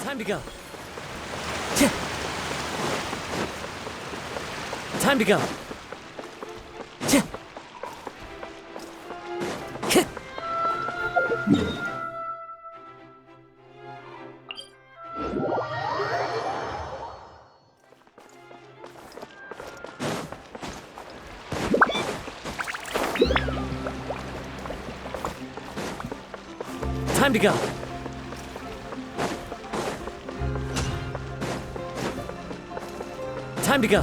Time to go. Time to go. Time to go. Time to go.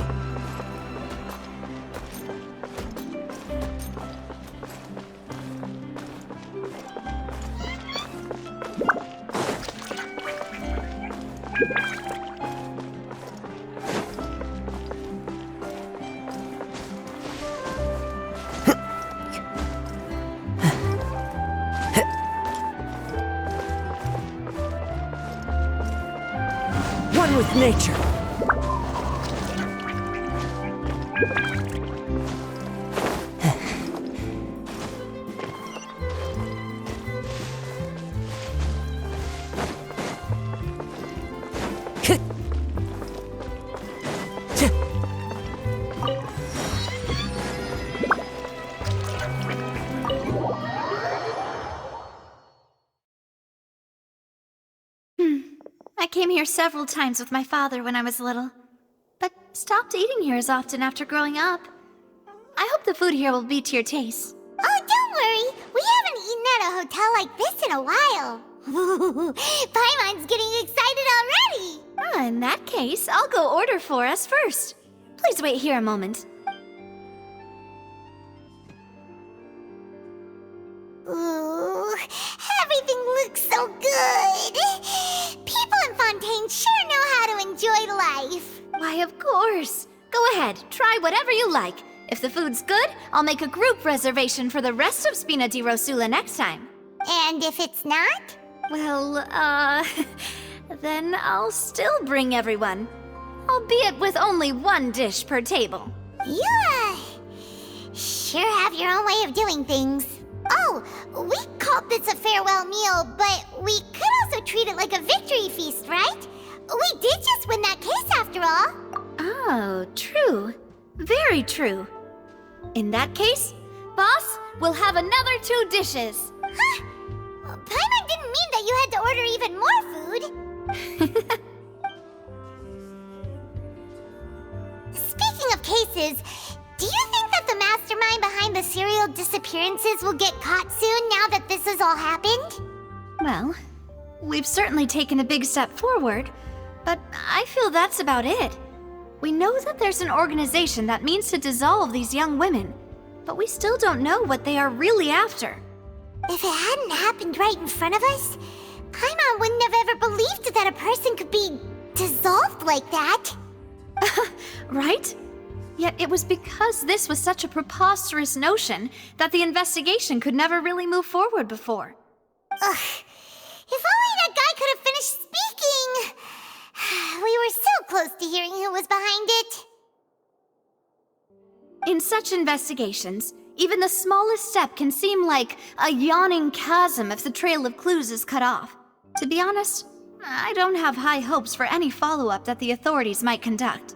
One with nature. I came here several times with my father when I was little, but stopped eating here as often after growing up. I hope the food here will be to your taste. Oh, don't worry. We haven't eaten at a hotel like this in a while. Paimon's getting excited already. In that case, I'll go order for us first. Please wait here a moment. Ooh, everything looks so good. People in Fontaine sure know how to enjoy life. Why, of course. Go ahead, try whatever you like. If the food's good, I'll make a group reservation for the rest of Spina di Rosula next time. And if it's not? Well, then I'll still bring everyone. Albeit with only one dish per table. You, sure have your own way of doing things. Oh, we called this a farewell meal, but we could also treat it like a victory feast, right? We did just win that case after all. Oh, true. Very true. In that case, boss, we'll have another 2 dishes. Huh? Paimon didn't mean that you had to order even more food. Speaking of cases, do you think that the mastermind behind the serial disappearances will get caught soon now that this has all happened? Well, we've certainly taken a big step forward, but I feel that's about it. We know that there's an organization that means to dissolve these young women, but we still don't know what they are really after. If it hadn't happened right in front of us, Paimon wouldn't have ever believed that a person could be dissolved like that. Right? Yet it was because this was such a preposterous notion that the investigation could never really move forward before. Ugh. If only that guy could have finished speaking! We were so close to hearing who was behind it. In such investigations, even the smallest step can seem like a yawning chasm if the trail of clues is cut off. To be honest, I don't have high hopes for any follow-up that the authorities might conduct.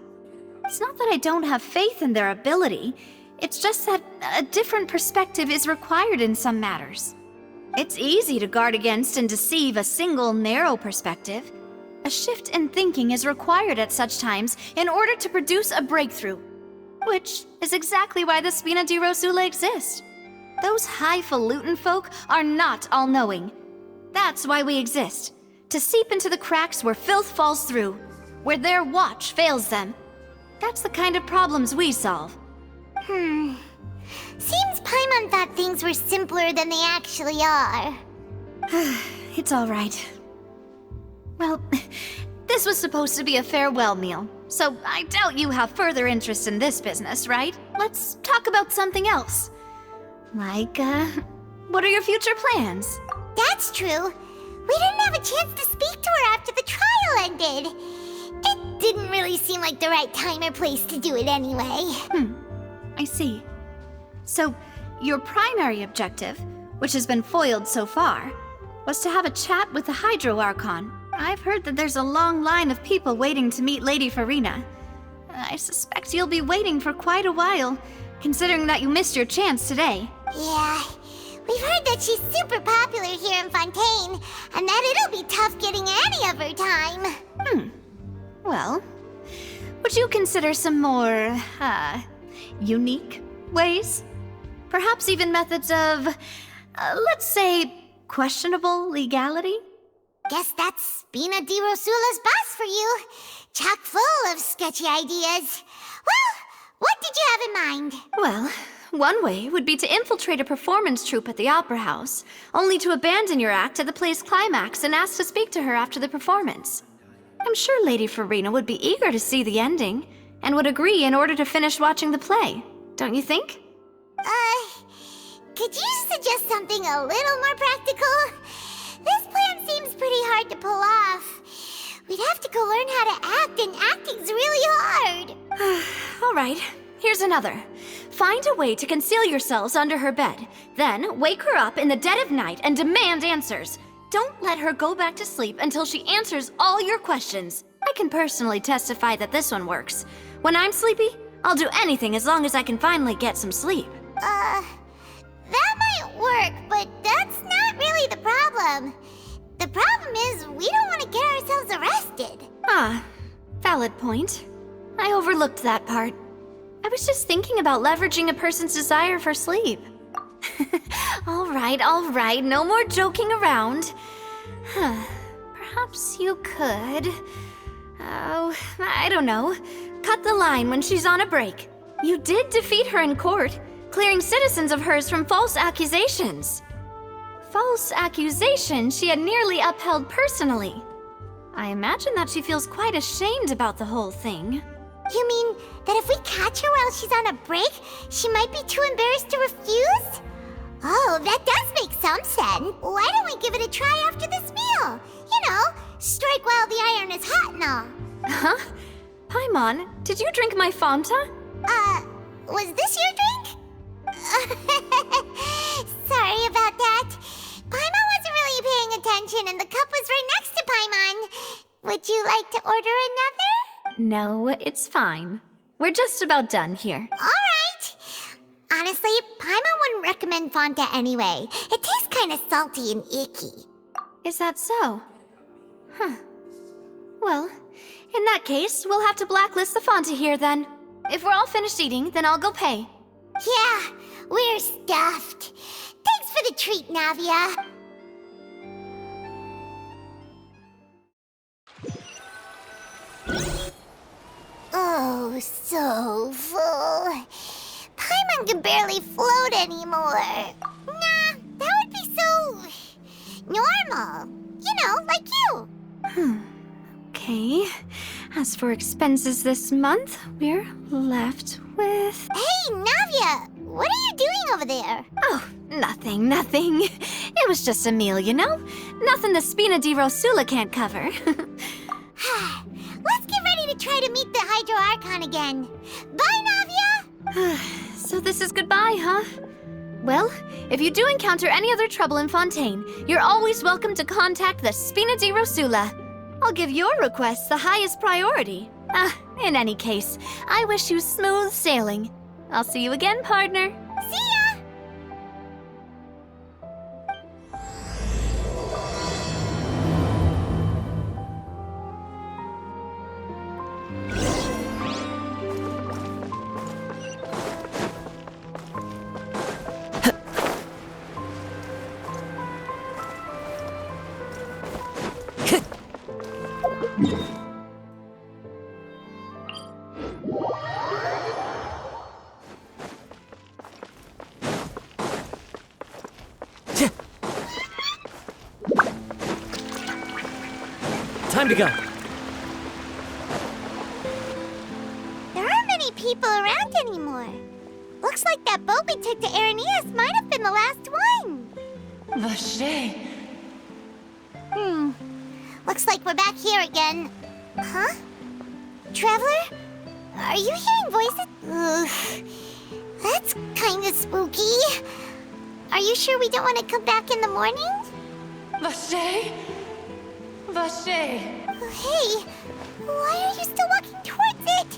It's not that I don't have faith in their ability, it's just that a different perspective is required in some matters. It's easy to guard against and deceive a single narrow perspective. A shift in thinking is required at such times in order to produce a breakthrough. Which is exactly why the Spina di Rosula exist. Those highfalutin folk are not all-knowing. That's why we exist. To seep into the cracks where filth falls through, where their watch fails them. That's the kind of problems we solve. Seems Paimon thought things were simpler than they actually are. It's all right. Well, this was supposed to be a farewell meal, so I doubt you have further interest in this business, right? Let's talk about something else. Like, what are your future plans? That's true. We didn't have a chance to speak to her after the trial ended. It didn't really seem like the right time or place to do it anyway. I see. So, your primary objective, which has been foiled so far, was to have a chat with the Hydro Archon. I've heard that there's a long line of people waiting to meet Lady Farina. I suspect you'll be waiting for quite a while, considering that you missed your chance today. Yeah, we've heard that she's super popular here in Fontaine, and that it'll be tough getting any of her time. Well, would you consider some more, unique ways? Perhaps even methods of, let's say, questionable legality? Guess that's Spina di Rosula's boss for you. Chock full of sketchy ideas. Well, what did you have in mind? Well, one way would be to infiltrate a performance troupe at the Opera House, only to abandon your act at the play's climax and ask to speak to her after the performance. I'm sure Lady Farina would be eager to see the ending, and would agree in order to finish watching the play, don't you think? Could you suggest something a little more practical? This plan seems pretty hard to pull off. We'd have to go learn how to act, and acting's really hard. All right, here's another. Find a way to conceal yourselves under her bed. Then wake her up in the dead of night and demand answers. Don't let her go back to sleep until she answers all your questions. I can personally testify that this one works. When I'm sleepy, I'll do anything as long as I can finally get some sleep. That might work, but that's not really the problem. The problem is we don't want to get ourselves arrested. Valid point. I overlooked that part. I was just thinking about leveraging a person's desire for sleep. All right, no more joking around. Perhaps you could... Oh, I don't know. Cut the line when she's on a break. You did defeat her in court, clearing citizens of hers from false accusations. False accusations she had nearly upheld personally. I imagine that she feels quite ashamed about the whole thing. You mean that if we catch her while she's on a break, she might be too embarrassed to refuse? Oh, that does make some sense. Why don't we give it a try after this meal? You know, strike while the iron is hot and all. Huh? Paimon, did you drink my Fanta? Was this your drink? Sorry about that. Paimon wasn't really paying attention and the cup was right next to Paimon. Would you like to order another? No, it's fine. We're just about done here. Alright. Honestly, Paimon wouldn't recommend Fanta anyway. It tastes kind of salty and icky. Is that so? Huh. Well, in that case, we'll have to blacklist the Fanta here then. If we're all finished eating, then I'll go pay. Yeah, we're stuffed. Thanks for the treat, Navia. Oh, so full. Paimon can barely float anymore. Nah, that would be so... normal. You know, like you. Okay. As for expenses this month, we're left with... Hey, Navia! What are you doing over there? Oh, nothing. It was just a meal, you know? Nothing the Spina di Rosula can't cover. Let's get ready to try to meet the Hydro Archon again. Bye, Navia! So this is goodbye, huh? Well, if you do encounter any other trouble in Fontaine, you're always welcome to contact the Spina di Rosula. I'll give your requests the highest priority. In any case, I wish you smooth sailing. I'll see you again, partner. See ya! Time to go. There aren't many people around anymore. Looks like that boat we took to Araneas might have been the last one. Vache. Looks like we're back here again. Huh? Traveler? Are you hearing voices? Ugh. That's kinda spooky. Are you sure we don't want to come back in the morning? Vache? Vache! Hey, why are you still walking towards it?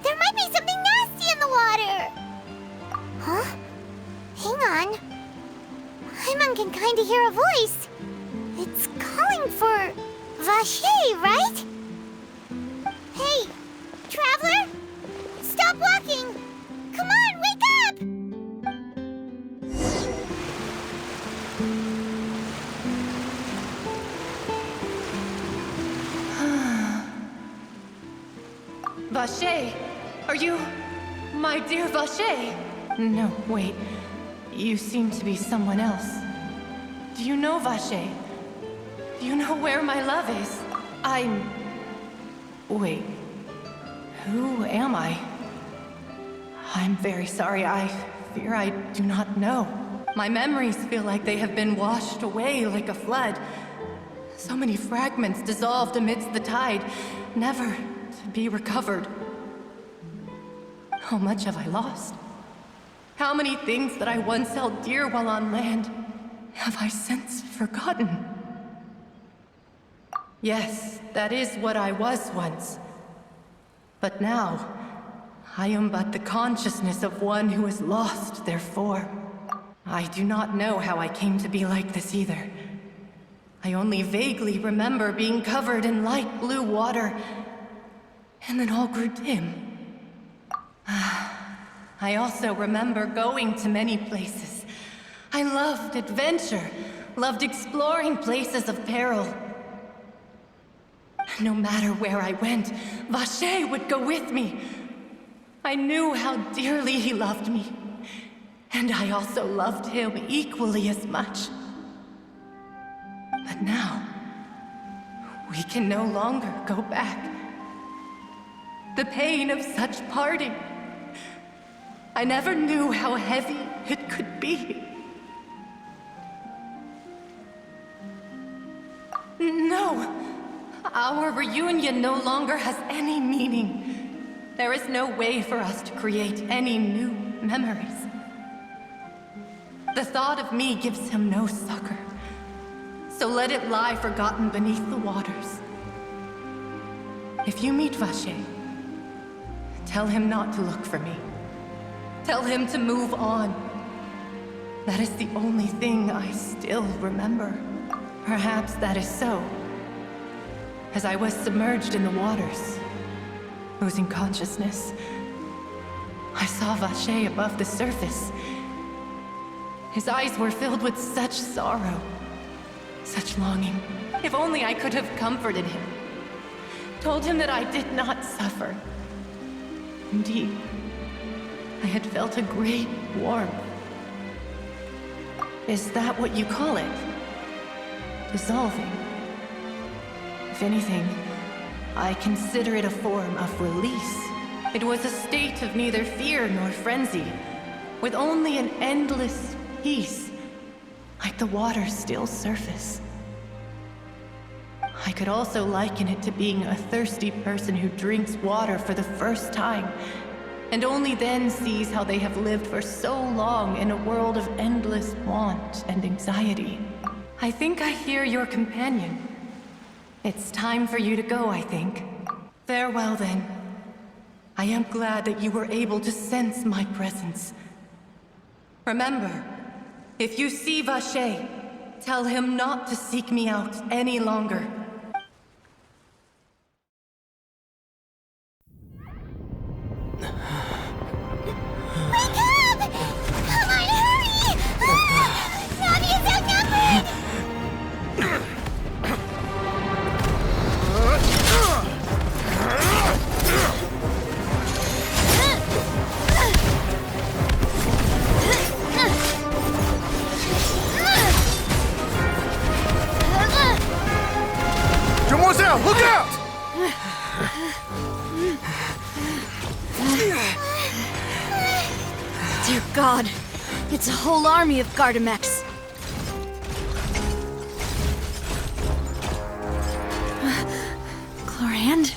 There might be something nasty in the water. Huh? Hang on. Paimon can kinda hear a voice. It's calling for Vache, right? Hey, traveler! Stop walking! Come on, wake up! Vache! Are you... my dear Vache? No, wait. You seem to be someone else. Do you know Vache? Do you know where my love is? I'm... Wait. Who am I? I'm very sorry. I fear I do not know. My memories feel like they have been washed away like a flood. So many fragments dissolved amidst the tide, never to be recovered. How much have I lost? How many things that I once held dear while on land have I since forgotten? Yes, that is what I was once. But now, I am but the consciousness of one who has lost their form. I do not know how I came to be like this either. I only vaguely remember being covered in light blue water, and then all grew dim. I also remember going to many places. I loved adventure, loved exploring places of peril. No matter where I went, Vache would go with me. I knew how dearly he loved me, and I also loved him equally as much. But now, we can no longer go back. The pain of such parting, I never knew how heavy it could be. No, our reunion no longer has any meaning. There is no way for us to create any new memories. The thought of me gives him no succor, so let it lie forgotten beneath the waters. If you meet Vache, tell him not to look for me. Tell him to move on. That is the only thing I still remember. Perhaps that is so. As I was submerged in the waters, losing consciousness, I saw Vache above the surface. His eyes were filled with such sorrow, such longing. If only I could have comforted him, told him that I did not suffer. Indeed, I had felt a great warmth. Is that what you call it? Dissolving? If anything, I consider it a form of release. It was a state of neither fear nor frenzy, with only an endless peace, like the water's still surface. I could also liken it to being a thirsty person who drinks water for the first time, and only then sees how they have lived for so long in a world of endless want and anxiety. I think I hear your companion. It's time for you to go, I think. Farewell, then. I am glad that you were able to sense my presence. Remember, if you see Vache, tell him not to seek me out any longer. Wake up! Come on, hurry! Navi is outnumbered! Demoiselle, look out! Dear God, it's a whole army of Gardamex. Chlorand?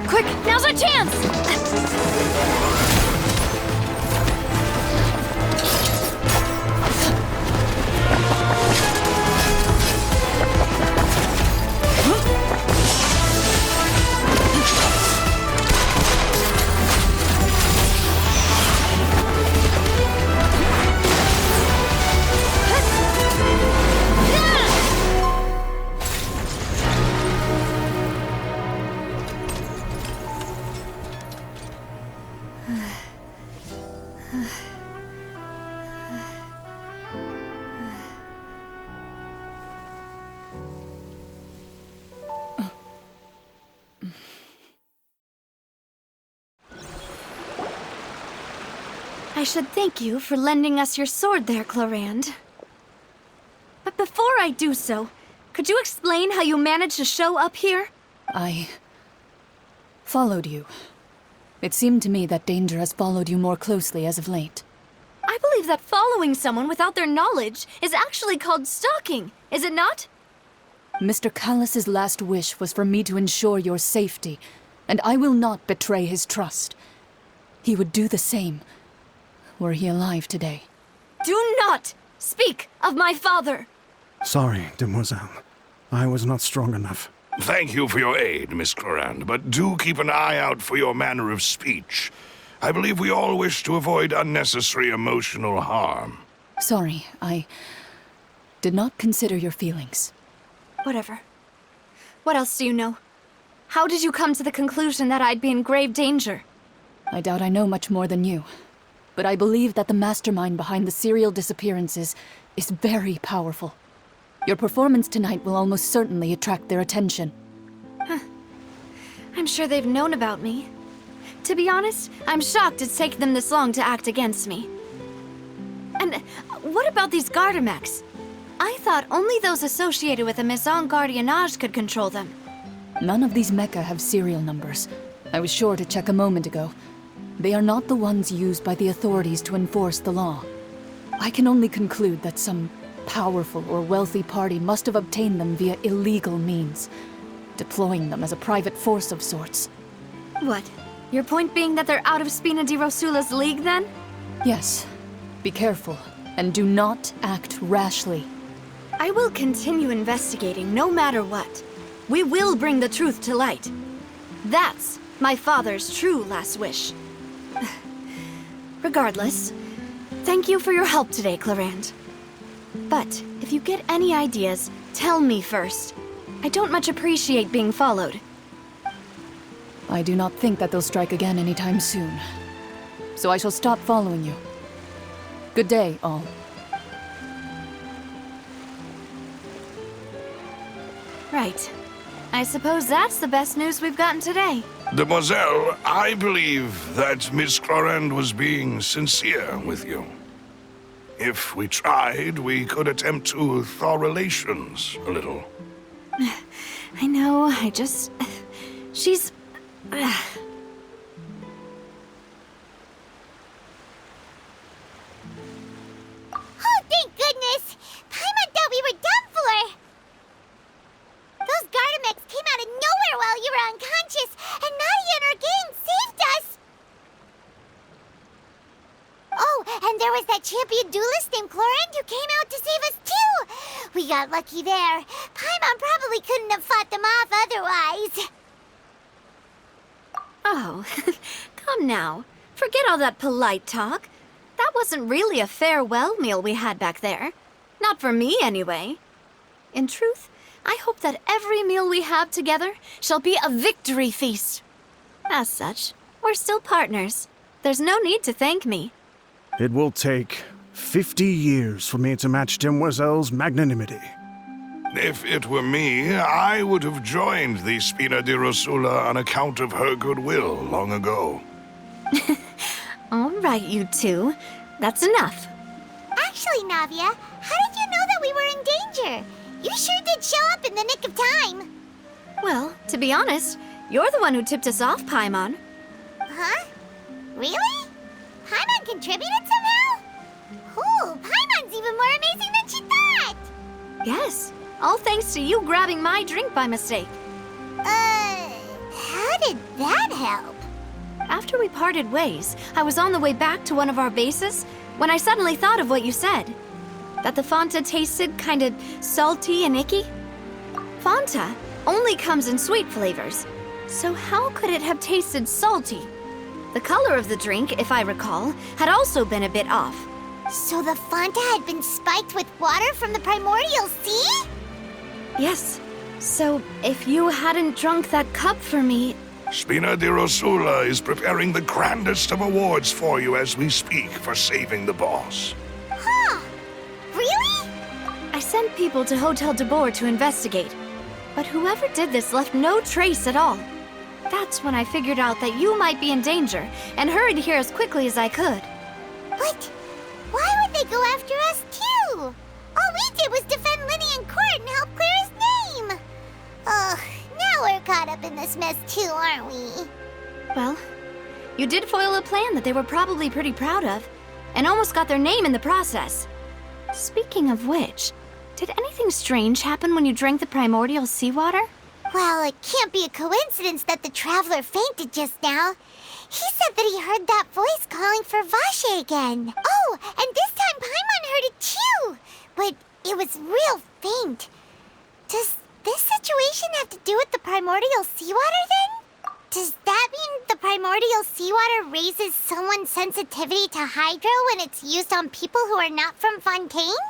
Quick, now's our chance! I should thank you for lending us your sword there, Clarand. But before I do so, could you explain how you managed to show up here? I followed you. It seemed to me that danger has followed you more closely as of late. I believe that following someone without their knowledge is actually called stalking, is it not? Mr. Callus's last wish was for me to ensure your safety, and I will not betray his trust. He would do the same, were he alive today. Do not speak of my father! Sorry, demoiselle. I was not strong enough. Thank you for your aid, Miss Clarand, but do keep an eye out for your manner of speech. I believe we all wish to avoid unnecessary emotional harm. Sorry, I did not consider your feelings. Whatever. What else do you know? How did you come to the conclusion that I'd be in grave danger? I doubt I know much more than you, but I believe that the mastermind behind the serial disappearances is very powerful. Your performance tonight will almost certainly attract their attention. I'm sure they've known about me. To be honest, I'm shocked it's taken them this long to act against me. And what about these Gardamex? I thought only those associated with the Maison Gardiennage could control them. None of these mecha have serial numbers. I was sure to check a moment ago. They are not the ones used by the authorities to enforce the law. I can only conclude that some powerful or wealthy party must have obtained them via illegal means, deploying them as a private force of sorts. What? Your point being that they're out of Spina di Rosula's league, then? Yes. Be careful, and do not act rashly. I will continue investigating no matter what. We will bring the truth to light. That's my father's true last wish. Regardless, thank you for your help today, Clarand. But if you get any ideas, tell me first. I don't much appreciate being followed. I do not think that they'll strike again anytime soon. So I shall stop following you. Good day, all. Right. I suppose that's the best news we've gotten today. Demoiselle, I believe that Miss Clarand was being sincere with you. If we tried, we could attempt to thaw relations a little. I know, she's... Oh, thank goodness! Paimon thought we were done for! Those Gardamex came out of nowhere while you were unconscious, and Nadia and her gang saved us! Oh, and there was that champion duelist named Clarand who came out to save us too! We got lucky there. Paimon probably couldn't have fought them off otherwise. Oh, come now. Forget all that polite talk. That wasn't really a farewell meal we had back there. Not for me, anyway. In truth, I hope that every meal we have together shall be a victory feast. As such, we're still partners. There's no need to thank me. It will take 50 years for me to match Demoiselle's magnanimity. If it were me, I would have joined the Spina di Rosula on account of her goodwill long ago. All right, you two. That's enough. Actually, Navia, how did you know that we were in danger? You sure did show up in the nick of time. Well, to be honest, you're the one who tipped us off, Paimon. Huh? Really? Paimon contributed somehow? Ooh, Paimon's even more amazing than she thought! Yes, All thanks to you grabbing my drink by mistake. How did that help? After we parted ways, I was on the way back to one of our bases when I suddenly thought of what you said. That the Fanta tasted kinda salty and icky. Fanta only comes in sweet flavors, so how could it have tasted salty? The color of the drink, if I recall, had also been a bit off. So the Fanta had been spiked with water from the primordial sea? Yes. So if you hadn't drunk that cup for me... Spina di Rosula is preparing the grandest of awards for you as we speak for saving the boss. Huh. Really? I sent people to Hotel de Boer to investigate, but whoever did this left no trace at all. That's when I figured out that you might be in danger and hurried here as quickly as I could. But why would they go after us too? All we did was defend Linny in court and help clear his name. Ugh, now we're caught up in this mess too, aren't we? Well, you did foil a plan that they were probably pretty proud of, and almost got their name in the process. Speaking of which, did anything strange happen when you drank the primordial seawater? Well, it can't be a coincidence that the traveler fainted just now. He said that he heard that voice calling for Vache again. Oh, and this time Paimon heard it too, but it was real faint. Does this situation have to do with the primordial seawater then? Does that mean the primordial seawater raises someone's sensitivity to hydro when it's used on people who are not from Fontaine?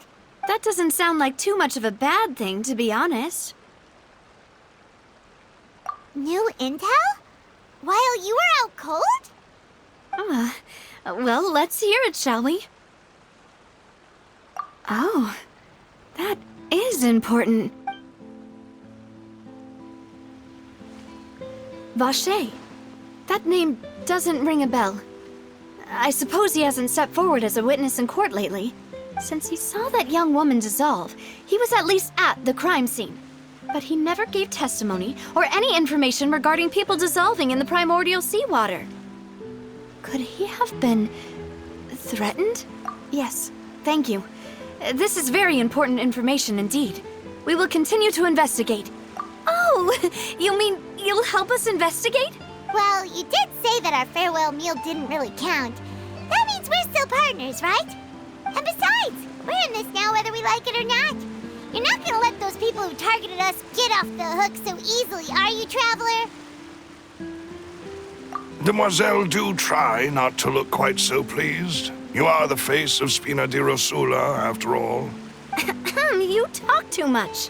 That doesn't sound like too much of a bad thing, to be honest. New intel? While you were out cold? Well, let's hear it, shall we? Oh, that is important. Vache. That name doesn't ring a bell. I suppose he hasn't stepped forward as a witness in court lately. Since he saw that young woman dissolve, he was at least at the crime scene. But he never gave testimony or any information regarding people dissolving in the primordial seawater. Could he have been threatened? Yes, thank you. This is very important information indeed. We will continue to investigate. Oh, you mean you'll help us investigate? Well, you did say that our farewell meal didn't really count. That means we're still partners, right? And besides, we're in this now whether we like it or not. You're not gonna let those people who targeted us get off the hook so easily, are you, Traveler? Demoiselle, do try not to look quite so pleased. You are the face of Spina di Rosula, after all. You talk too much.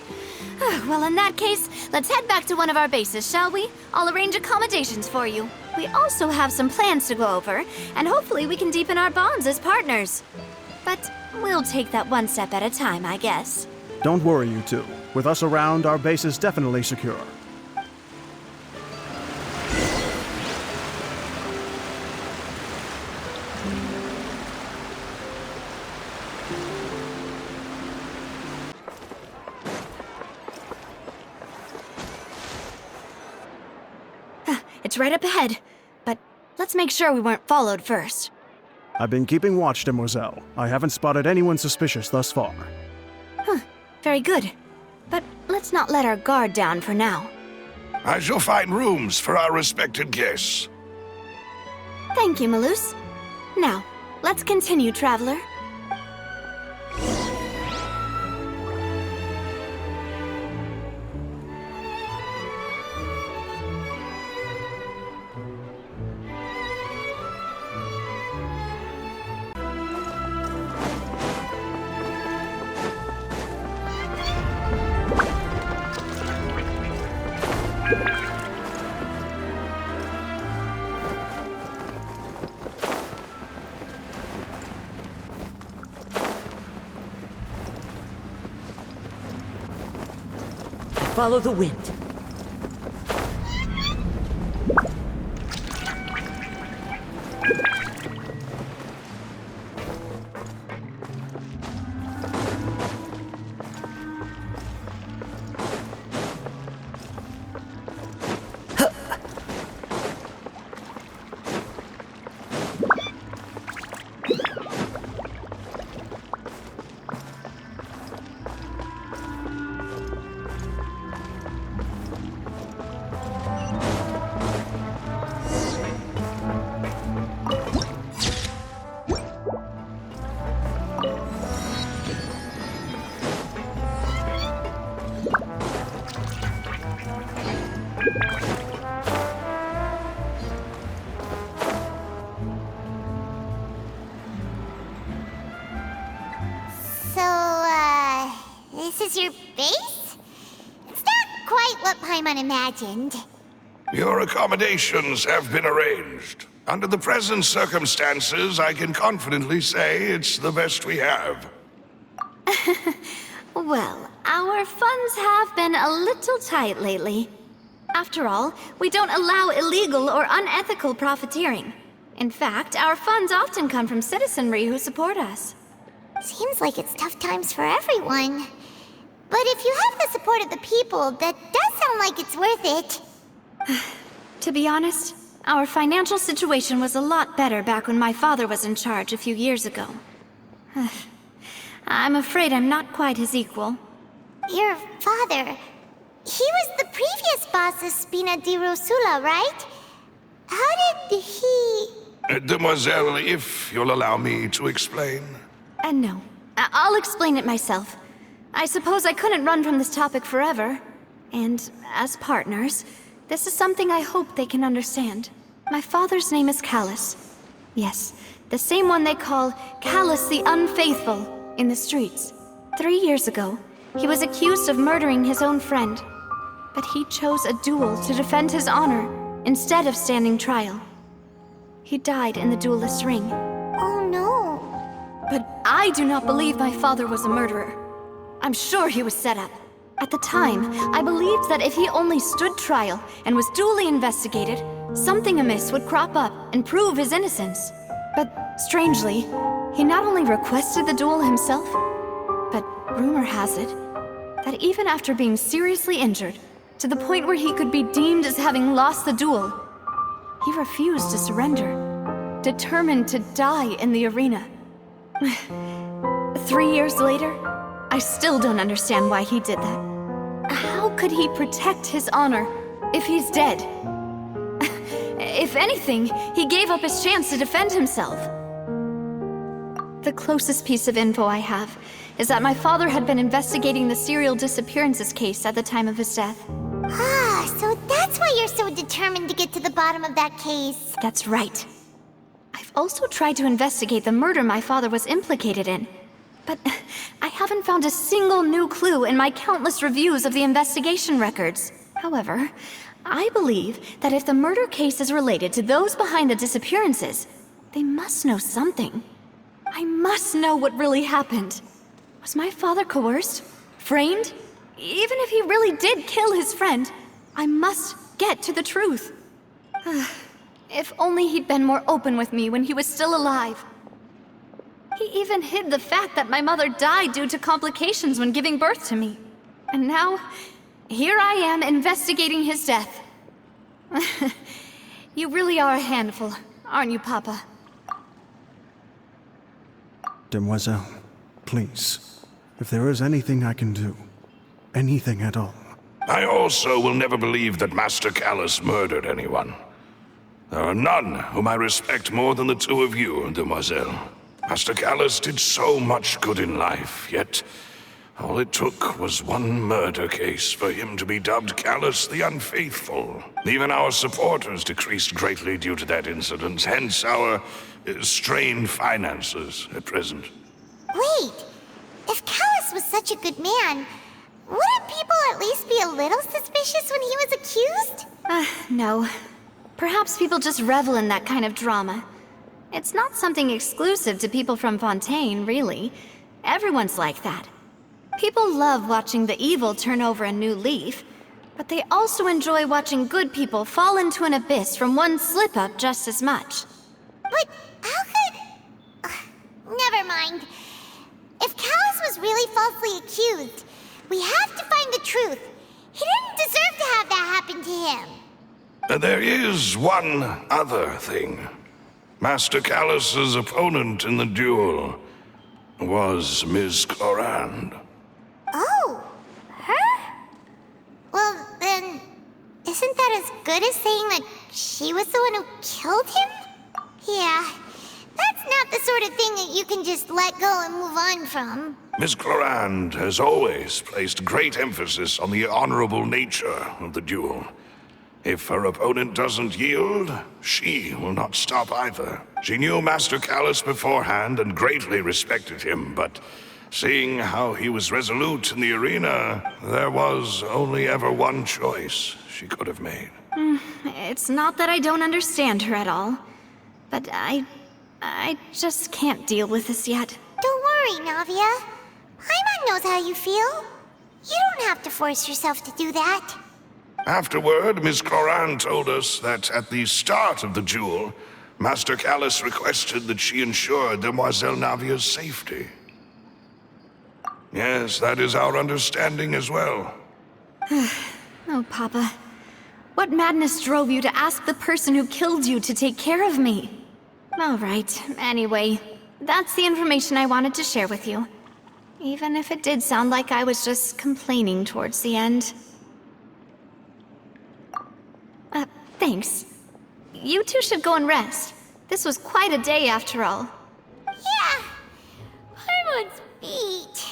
Well, in that case, let's head back to one of our bases, shall we? I'll arrange accommodations for you. We also have some plans to go over, and hopefully we can deepen our bonds as partners. But we'll take that one step at a time, I guess. Don't worry, you two. With us around, our base is definitely secure. It's right up ahead, but let's make sure we weren't followed first. I've been keeping watch, Demoiselle. I haven't spotted anyone suspicious thus far. Very good. But let's not let our guard down for now. I shall find rooms for our respected guests. Thank you, Malus. Now, let's continue, Traveler. Follow the wind. So, this is your base? It's not quite what Paimon imagined. Your accommodations have been arranged. Under the present circumstances, I can confidently say it's the best we have. Well, our funds have been a little tight lately. After all, we don't allow illegal or unethical profiteering. In fact, our funds often come from citizenry who support us. Seems like it's tough times for everyone. But if you have the support of the people, that does sound like it's worth it. To be honest, our financial situation was a lot better back when my father was in charge a few years ago. I'm afraid I'm not quite his equal. Your father... he was the previous boss of Spina di Rosula, right? How did he... Demoiselle, if you'll allow me to explain. No. I'll explain it myself. I suppose I couldn't run from this topic forever. And as partners, this is something I hope they can understand. My father's name is Callus. Yes, the same one they call Callus the Unfaithful in the streets. 3 years ago, he was accused of murdering his own friend. But he chose a duel to defend his honor instead of standing trial. He died in the duelist's ring. Oh no. But I do not believe my father was a murderer. I'm sure he was set up. At the time, I believed that if he only stood trial and was duly investigated, something amiss would crop up and prove his innocence. But strangely, he not only requested the duel himself, but rumor has it that even after being seriously injured, to the point where he could be deemed as having lost the duel, he refused to surrender, determined to die in the arena. 3 years later, I still don't understand why he did that. How could he protect his honor if he's dead? If anything, he gave up his chance to defend himself. The closest piece of info I have is that my father had been investigating the serial disappearances case at the time of his death. Ah, so that's why you're so determined to get to the bottom of that case. That's right. I've also tried to investigate the murder my father was implicated in, but I haven't found a single new clue in my countless reviews of the investigation records. However, I believe that if the murder case is related to those behind the disappearances, they must know something. I must know what really happened. Was my father coerced? Framed? Even if he really did kill his friend, I must get to the truth. If only he'd been more open with me when he was still alive. He even hid the fact that my mother died due to complications when giving birth to me. And now, here I am investigating his death. You really are a handful, aren't you, Papa? Demoiselle, please, if there is anything I can do, anything at all. I also will never believe that Master Callus murdered anyone. There are none whom I respect more than the two of you, Demoiselle. Master Callus did so much good in life, yet all it took was one murder case for him to be dubbed Callus the Unfaithful. Even our supporters decreased greatly due to that incident, hence our strained finances at present. Wait, if Callus was such a good man, wouldn't people at least be a little suspicious when he was accused? No. Perhaps people just revel in that kind of drama. It's not something exclusive to people from Fontaine, really. Everyone's like that. People love watching the evil turn over a new leaf, but they also enjoy watching good people fall into an abyss from one slip-up just as much. But how could... never mind. If Callus was really falsely accused, we have to find the truth. He didn't deserve to have that happen to him. There is one other thing. Master Callus's opponent in the duel was Ms. Clorand. Oh, her? Well, then, isn't that as good as saying that she was the one who killed him? Yeah, that's not the sort of thing that you can just let go and move on from. Ms. Clorand has always placed great emphasis on the honorable nature of the duel. If her opponent doesn't yield, she will not stop either. She knew Master Callus beforehand and greatly respected him, but seeing how he was resolute in the arena, there was only ever one choice she could have made. It's not that I don't understand her at all, but I just can't deal with this yet. Don't worry, Navia. Paimon knows how you feel. You don't have to force yourself to do that. Afterward, Miss Cloran told us that at the start of the duel, Master Callus requested that she ensure Demoiselle Navia's safety. Yes, that is our understanding as well. Oh, Papa. What madness drove you to ask the person who killed you to take care of me? All right, anyway, that's the information I wanted to share with you. Even if it did sound like I was just complaining towards the end. Thanks. You two should go and rest. This was quite a day after all. Yeah. Paimon's beat.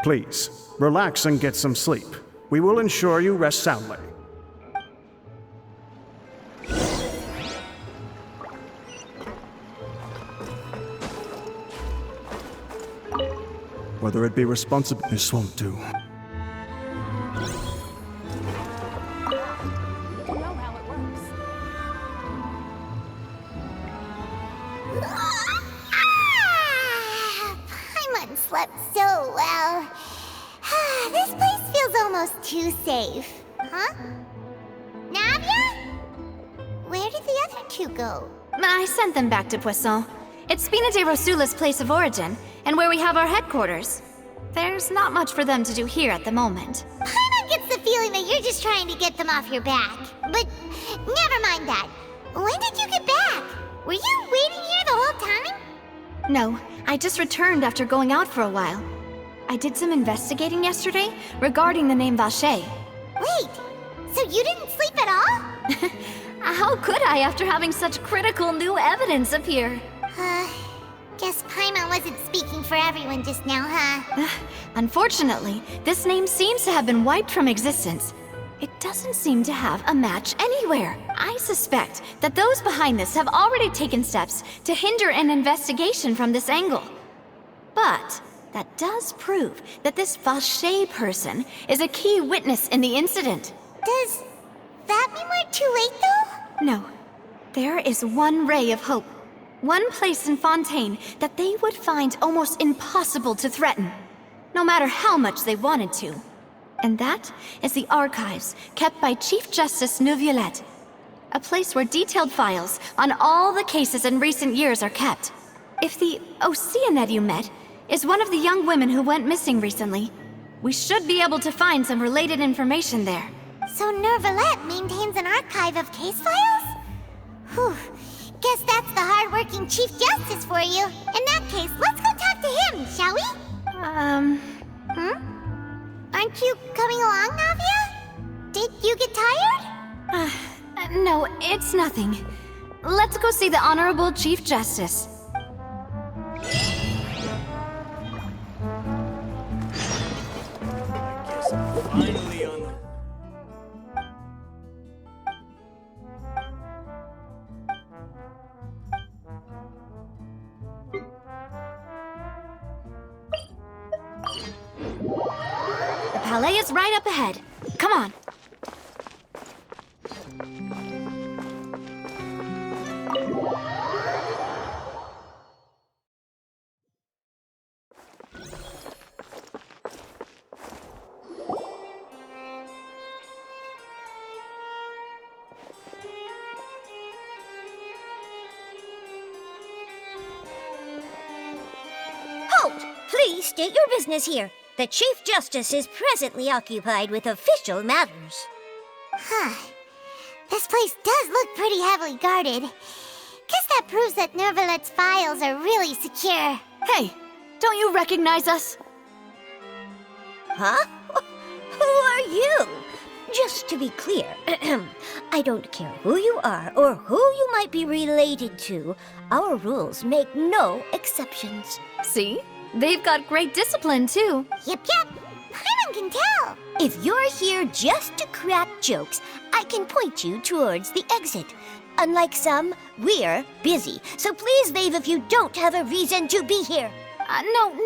Please, relax and get some sleep. We will ensure you rest soundly. Whether it be responsible, this won't do. Paimon slept so well. This place feels almost too safe. Huh? Navia? Where did the other two go? I sent them back to Poisson. It's Spina de Rosula's place of origin, and where we have our headquarters. There's not much for them to do here at the moment. Paimon gets the feeling that you're just trying to get them off your back. But never mind that. When did you get back? Were you waiting here the whole time? No, I just returned after going out for a while. I did some investigating yesterday regarding the name Vache. Wait, so you didn't sleep at all? How could I after having such critical new evidence appear? Guess Paimon wasn't speaking for everyone just now, huh? Unfortunately, this name seems to have been wiped from existence. It doesn't seem to have a match anywhere. I suspect that those behind this have already taken steps to hinder an investigation from this angle. But that does prove that this Vache person is a key witness in the incident. Does that mean we're too late, though? No. There is one ray of hope. One place in Fontaine that they would find almost impossible to threaten, no matter how much they wanted to. And that is the archives kept by Chief Justice Neuvillette. A place where detailed files on all the cases in recent years are kept. If the Oceanette you met is one of the young women who went missing recently, we should be able to find some related information there. So Neuvillette maintains an archive of case files? Whew. Guess that's the hard-working Chief Justice for you. In that case, let's go talk to him, shall we? Aren't you coming along, Navia? Did you get tired? No, it's nothing. Let's go see the Honorable Chief Justice. Finally on the... The Palais is right up ahead. Come on. Halt! Please state your business here. The Chief Justice is presently occupied with official matters. This place does look pretty heavily guarded. Guess that proves that Neuvillette's files are really secure. Hey, don't you recognize us? Huh? Who are you? Just to be clear, I don't care who you are or who you might be related to. Our rules make no exceptions. See? They've got great discipline, too. Yep. Paimon one can tell. If you're here just to crack jokes, I can point you towards the exit. Unlike some, we're busy, so please leave if you don't have a reason to be here.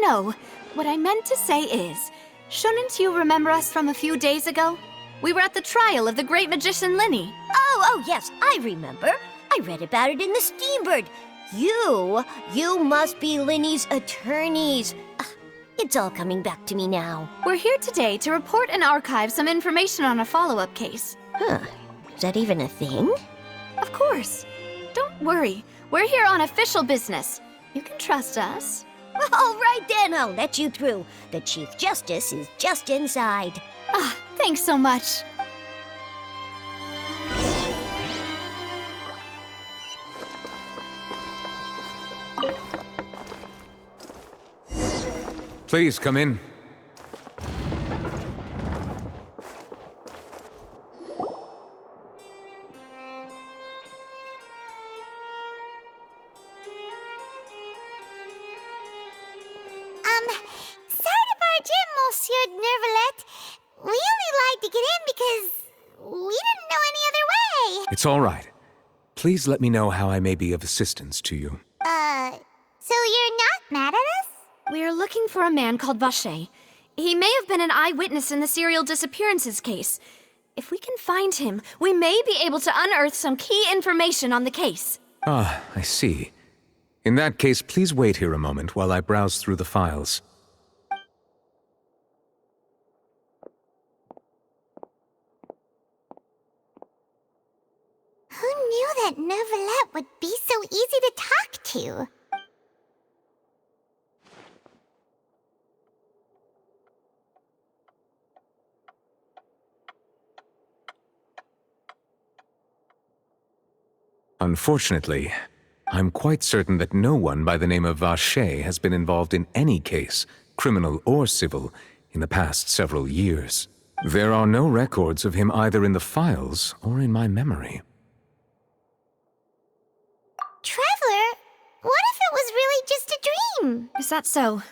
No. What I meant to say is, shouldn't you remember us from a few days ago? We were at the trial of the great magician Linny. Oh, yes, I remember. I read about it in the Steambird. You must be Linny's attorneys. It's all coming back to me now. We're here today to report and archive some information on a follow-up case. Huh. Is that even a thing? Of course. Don't worry. We're here on official business. You can trust us. All right then, I'll let you through. The Chief Justice is just inside. Thanks so much. Please come in. Sorry to barge in, Monsieur Nervalet. We only lied to get in because we didn't know any other way. It's all right. Please let me know how I may be of assistance to you. So you're not mad at us? We're looking for a man called Vacher. He may have been an eyewitness in the serial disappearances case. If we can find him, we may be able to unearth some key information on the case. Ah, I see. In that case, please wait here a moment while I browse through the files. Who knew that Nervalet would be so easy to talk to? Unfortunately, I'm quite certain that no one by the name of Vacher has been involved in any case, criminal or civil, in the past several years. There are no records of him either in the files or in my memory. Traveler, what if it was really just a dream? Is that so?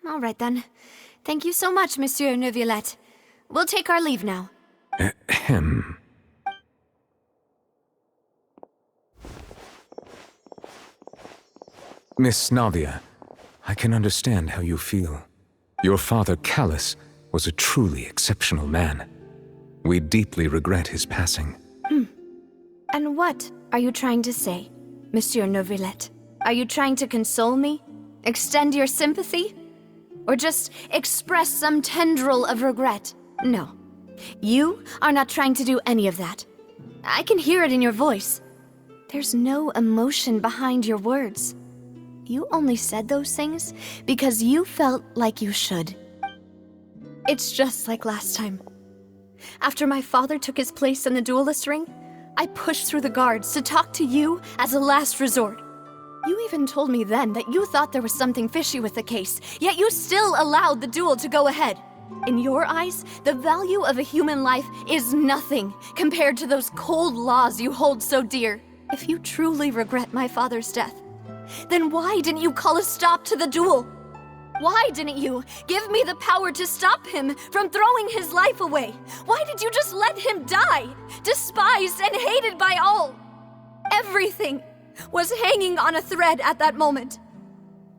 All right then. Thank you so much, Monsieur Neuvillette. We'll take our leave now. Ahem. Miss Navia, I can understand how you feel. Your father, Callus, was a truly exceptional man. We deeply regret his passing. And what are you trying to say, Monsieur Neuvillette? Are you trying to console me? Extend your sympathy? Or just express some tendril of regret? No. You are not trying to do any of that. I can hear it in your voice. There's no emotion behind your words. You only said those things because you felt like you should. It's just like last time. After my father took his place in the duelist ring, I pushed through the guards to talk to you as a last resort. You even told me then that you thought there was something fishy with the case, yet you still allowed the duel to go ahead. In your eyes, the value of a human life is nothing compared to those cold laws you hold so dear. If you truly regret my father's death, then why didn't you call a stop to the duel? Why didn't you give me the power to stop him from throwing his life away? Why did you just let him die, despised and hated by all? Everything was hanging on a thread at that moment.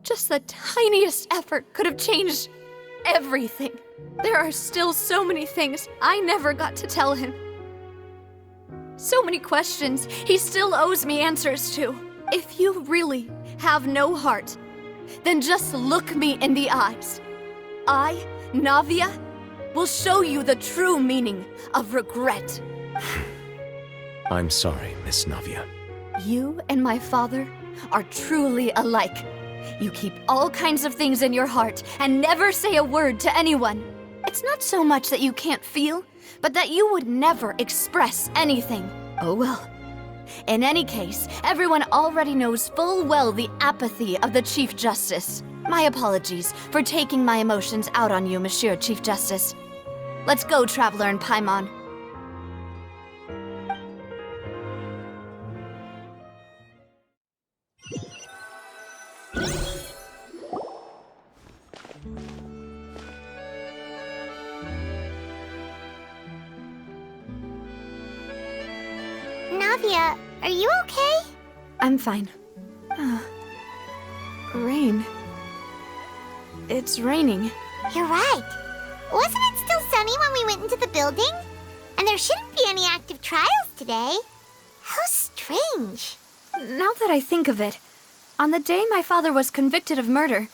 Just the tiniest effort could have changed everything. There are still so many things I never got to tell him. So many questions he still owes me answers to. If you really have no heart, then just look me in the eyes. I, Navia, will show you the true meaning of regret. I'm sorry, Miss Navia. You and my father are truly alike. You keep all kinds of things in your heart and never say a word to anyone. It's not so much that you can't feel, but that you would never express anything. Oh well. In any case, everyone already knows full well the apathy of the Chief Justice. My apologies for taking my emotions out on you, Monsieur Chief Justice. Let's go, Traveler and Paimon. Navia, are you okay? I'm fine. Rain. It's raining. You're right. Wasn't it still sunny when we went into the building? And there shouldn't be any active trials today. How strange. Now that I think of it, on the day my father was convicted of murder,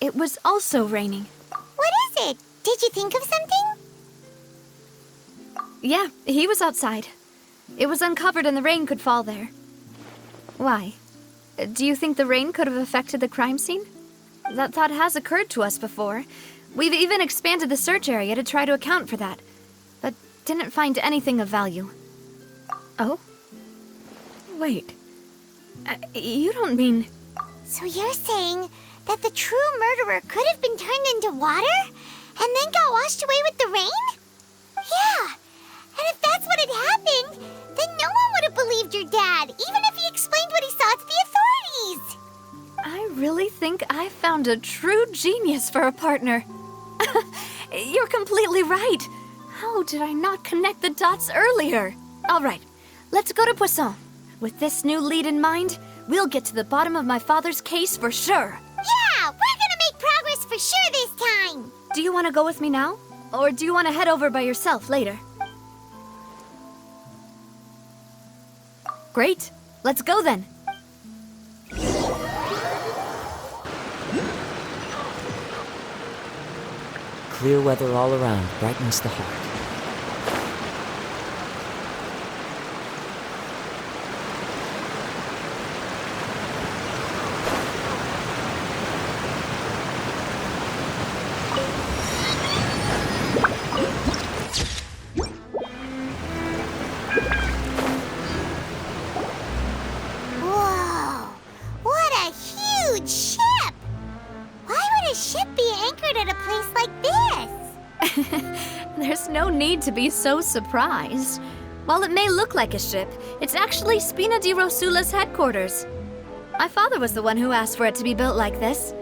it was also raining. What is it? Did you think of something? Yeah, he was outside. It was uncovered and the rain could fall there. Why? Do you think the rain could have affected the crime scene? That thought has occurred to us before. We've even expanded the search area to try to account for that, but didn't find anything of value. Oh? Wait. You don't mean... So you're saying that the true murderer could have been turned into water and then got washed away with the rain? Yeah. And if that's what had happened, then no one would have believed your dad, even if he explained what he saw to the authorities. I really think I found a true genius for a partner. You're completely right. How did I not connect the dots earlier? All right, let's go to Poisson. With this new lead in mind, we'll get to the bottom of my father's case for sure. Yeah, we're gonna make progress for sure this time. Do you want to go with me now? Or do you want to head over by yourself later? Great. Let's go then. Clear weather all around brightens the heart. Whoa, what a huge ship! Why would a ship be anchored at a place like this? There's no need to be so surprised. While it may look like a ship, it's actually Spina di Rosula's headquarters. My father was the one who asked for it to be built like this.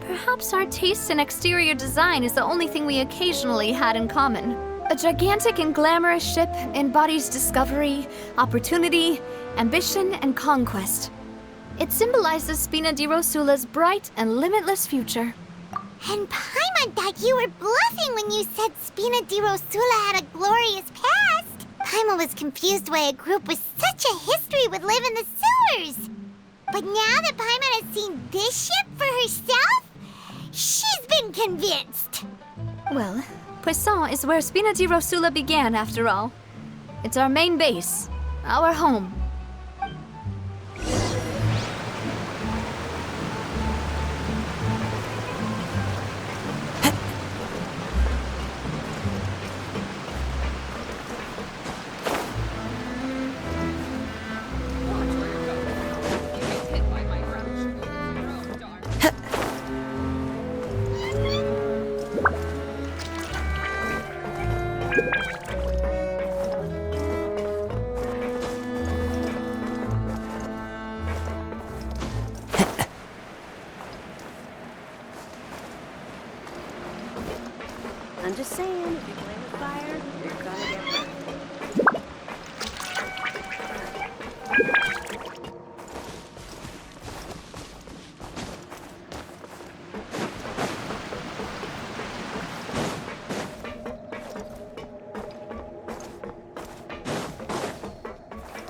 Perhaps our taste in exterior design is the only thing we occasionally had in common. A gigantic and glamorous ship embodies discovery, opportunity, ambition, and conquest. It symbolizes Spina di Rosula's bright and limitless future. And Paimon thought you were bluffing when you said Spina di Rosula had a glorious past. Paimon was confused why a group with such a history would live in the sewers. But now that Paimon has seen this ship for herself, she's been convinced. Well, Poisson is where Spina di Rosula began, after all. It's our main base, our home. I'm just saying, if you play with fire, you're gonna get burned.